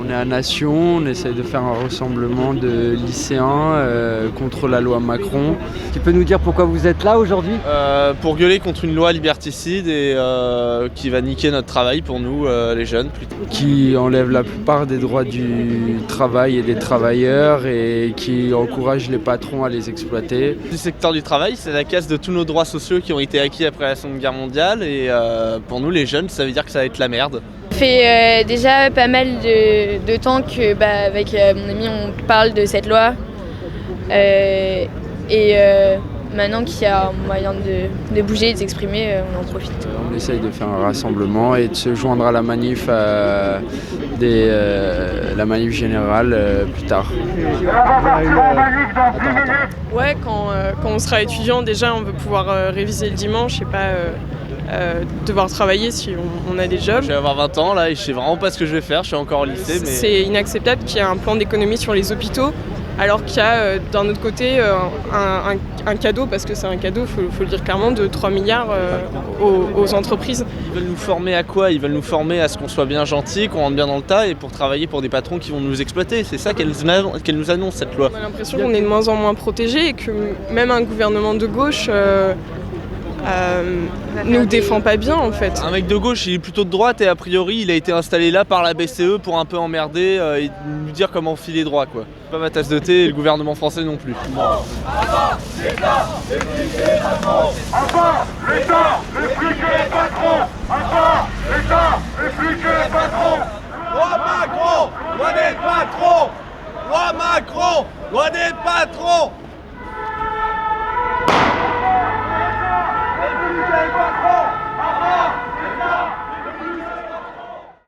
On est à Nation, on essaye de faire un rassemblement de lycéens contre la loi Macron. Tu peux nous dire pourquoi vous êtes là aujourd'hui ? Pour gueuler contre une loi liberticide et qui va niquer notre travail pour nous, les jeunes. Qui enlève la plupart des droits du travail et des travailleurs et qui encourage les patrons à les exploiter. Le secteur du travail, c'est la casse de tous nos droits sociaux qui ont été acquis après la Seconde Guerre mondiale et pour nous, les jeunes, ça veut dire que ça va être la merde. Ça fait déjà pas mal de temps que avec mon ami on parle de cette loi maintenant qu'il y a un moyen de bouger et de s'exprimer, on en profite. On essaye de faire un rassemblement et de se joindre à la manif, la manif générale plus tard. Ouais, quand on sera étudiant, déjà on veut pouvoir réviser le dimanche et pas devoir travailler si on a des jobs. Je vais avoir 20 ans là et je sais vraiment pas ce que je vais faire, je suis encore au lycée. Mais c'est inacceptable qu'il y ait un plan d'économie sur les hôpitaux alors qu'il y a d'un autre côté un cadeau, parce que c'est un cadeau, faut le dire clairement, de 3 milliards aux entreprises. Ils veulent nous former à quoi ? Ils veulent nous former à ce qu'on soit bien gentil, qu'on rentre bien dans le tas et pour travailler pour des patrons qui vont nous exploiter. C'est ça qu'elle nous annonce, cette loi. On a l'impression qu'on est de moins en moins protégés et que même un gouvernement de gauche nous défend pas bien en fait. Un mec de gauche, il est plutôt de droite et a priori il a été installé là par la BCE pour un peu emmerder et nous dire comment filer droit quoi. Pas ma tasse de thé et le gouvernement français non plus. Enfin, l'État, expliquez les patrons. Enfin, l'État, expliquez les patrons. Loi Macron, loi des patrons. Loi Macron, loi des patrons. Expliquez les patrons.